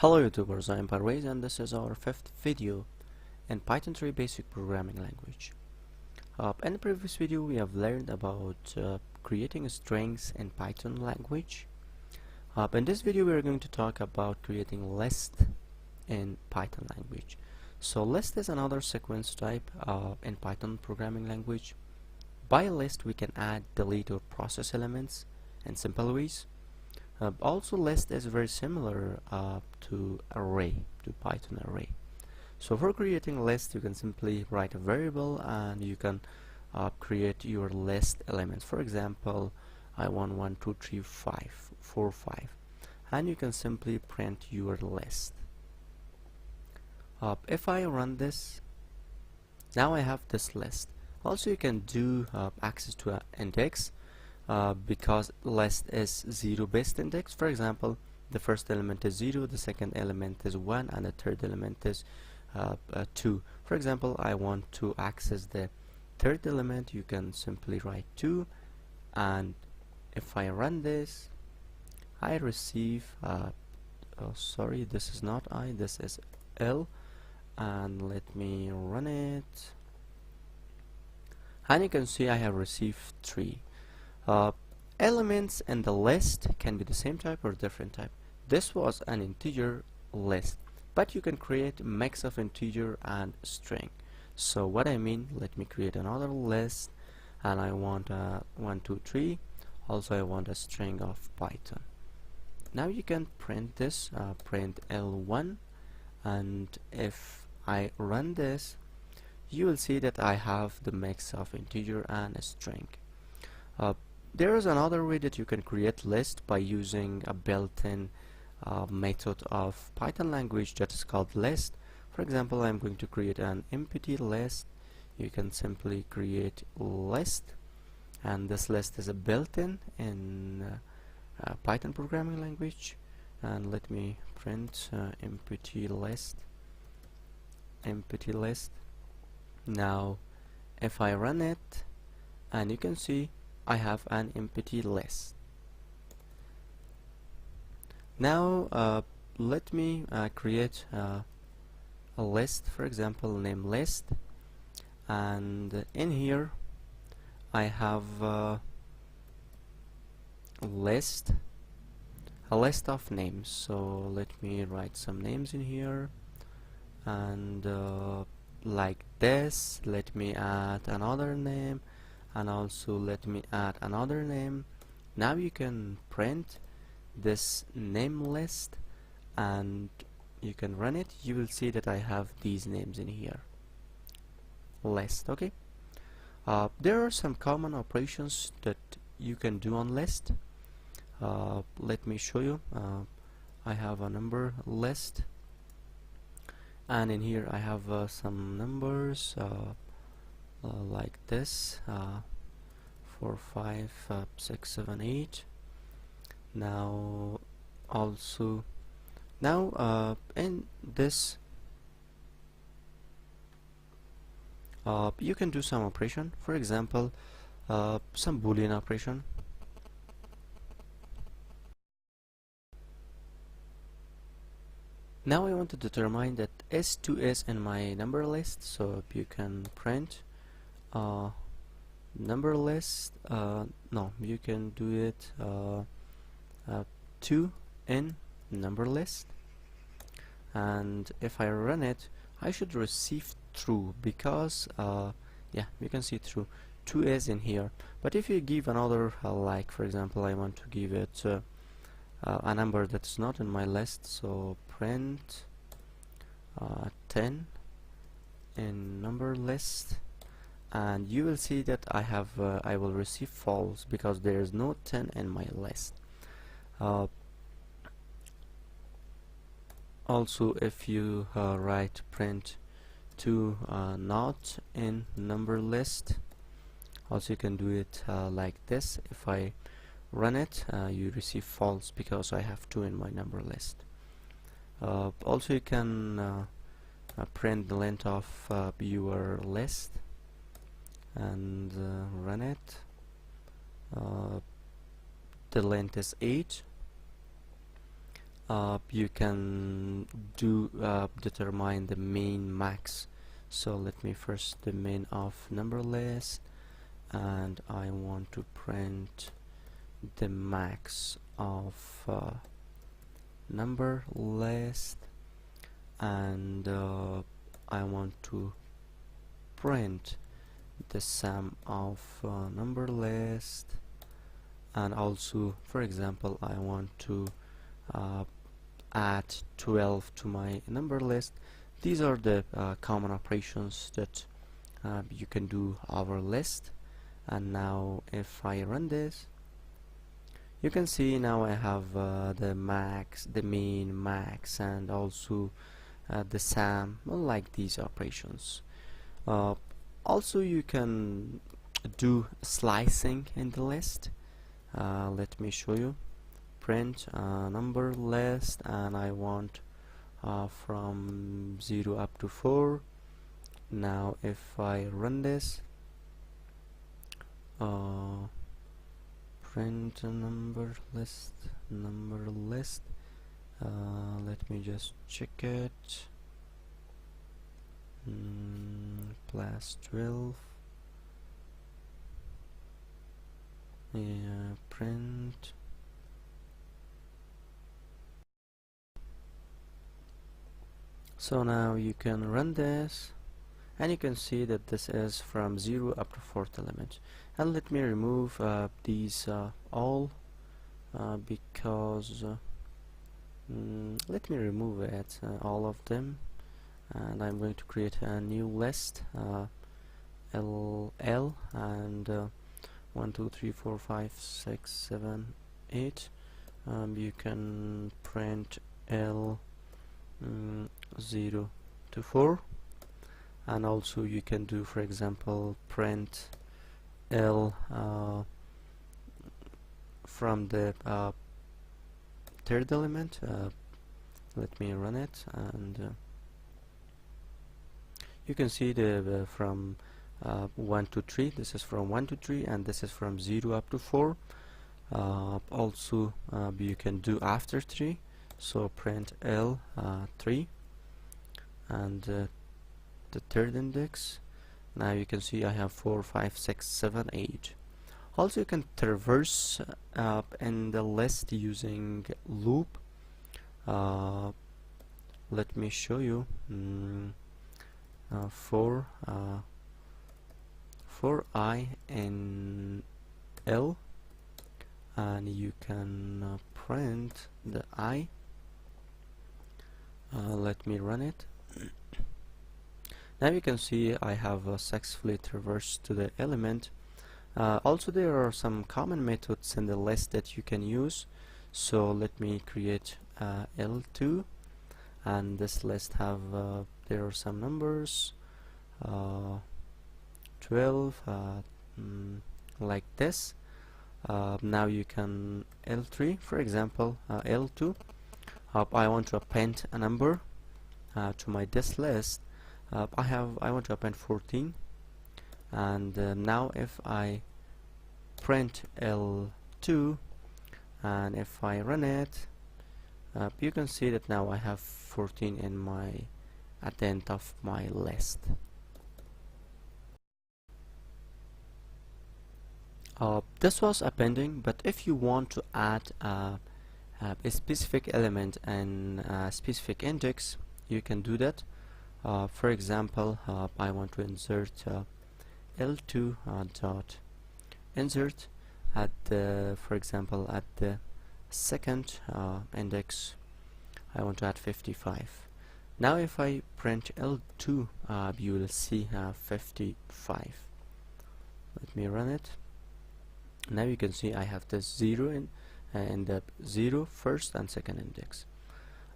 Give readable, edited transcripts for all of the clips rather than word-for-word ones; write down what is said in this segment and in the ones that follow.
Hello YouTubers, I am Parvez and this is our fifth video in Python 3 basic programming language. In the previous video we have learned about creating strings in Python language. In this video we are going to talk about creating list in Python language. So list is another sequence type in Python programming language. By list we can add, delete or process elements in simple ways. Also list is very similar to array, to Python array. So for creating list you can simply write a variable and you can create your list elements. For example, I want 1 2 3 5 4 5 and you can simply print your list. If I run this, now I have this list. Also you can do access to an index because list is 0 based index. For example, the first element is 0, the second element is 1 and the third element is 2. For example, I want to access the third element, you can simply write 2 and if I run this I receive oh sorry, this is not I, this is L, and let me run it and you can see I have received 3. Elements in the list can be the same type or different type. This was an integer list, but you can create a mix of integer and string. So what I mean, let me create another list and I want 1 2 3. Also I want a string of Python. Now you can print this, print L1, and if I run this you will see that I have the mix of integer and a string. There is another way that you can create list by using a built-in method of Python language that is called list. For example, I'm going to create an empty list. You can simply create list, and this list is a built-in in Python programming language. And let me print empty list. Now if I run it, and you can see I have an empty list. Now let me create a list, for example name list, and in here I have a list of names. So let me write some names in here, and like this, let me add another name, and also let me add another name. Now you can print this name list and you can run it. You will see that I have these names in here, list. Okay, there are some common operations that you can do on list. Let me show you. I have a number list and in here I have some numbers like this, 4 5 6 7 8. Now also in this you can do some operation, for example some Boolean operation. Now I want to determine that S2 is in my number list, so you can print number list. No, you can do it 2 in number list, and if I run it I should receive true because yeah, you can see true, 2 is in here. But if you give another like for example I want to give it a number that's not in my list, so print 10 in number list, and you will see that I have I will receive false because there is no 10 in my list. Also if you write print 2 not in number list, also you can do it like this. If I run it you receive false because I have 2 in my number list. Also you can print the length of your list and run it. The length is 8, you can do determine the main max. So let me first the main of number list, and I want to print the max of number list, and I want to print the sum of number list, and also, for example, I want to add 12 to my number list. These are the common operations that you can do over list. And now if I run this, you can see now I have the max, the min, max, and also the sum, like these operations. Also you can do slicing in the list. Let me show you. Print number list, and I want from 0 up to 4. Now if I run this, print a number list, let me just check it. Plus 12. Yeah, print. So now you can run this, and you can see that this is from 0 up to 4th element. And let me remove these all because let me remove it, all of them, and I'm going to create a new list, L and 1 2 3 4 5 6 7 8. You can print L 0 to 4, and also you can do, for example, print L from the 3rd element. Let me run it, and you can see the from 1 to 3. This is from 1 to 3, and this is from 0 up to 4. Also you can do after 3, so print L 3 and the 3rd index. Now you can see I have 4 5 6 7 8. Also you can traverse in the list using loop. Let me show you. For I in L, and you can print the I. Let me run it. Now you can see I have successfully traversed to the element. Also there are some common methods in the list that you can use. So let me create L2, and this list have there are some numbers, 12, like this. Now you can L3, for example, L2. I want to append a number to my this list. I want to append 14, and now if I print L2 and if I run it, you can see that now I have 14 in my at the end of my list. This was appending, but if you want to add a specific element and a specific index, you can do that. For example, I want to insert L2 dot insert at the, for example, at the 2nd index. I want to add 55. Now if I print L2, you will see 55. Let me run it. Now you can see I have the 0 in the 0 first and 2nd index.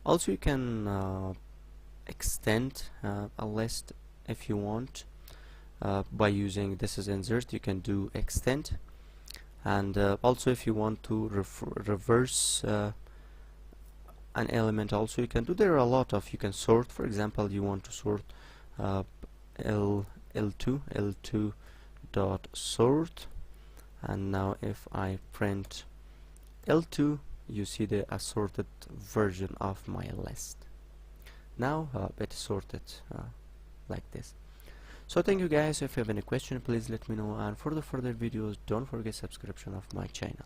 Also you can extend a list if you want by using this is insert. You can do extend, and also if you want to reverse an element, also you can do. There are a lot of, you can sort. For example, you want to sort L2 dot sort, and now if I print L2, you see the assorted version of my list. Now it's sorted like this. So thank you guys. If you have any question, please let me know, and for the further videos don't forget subscription of my channel.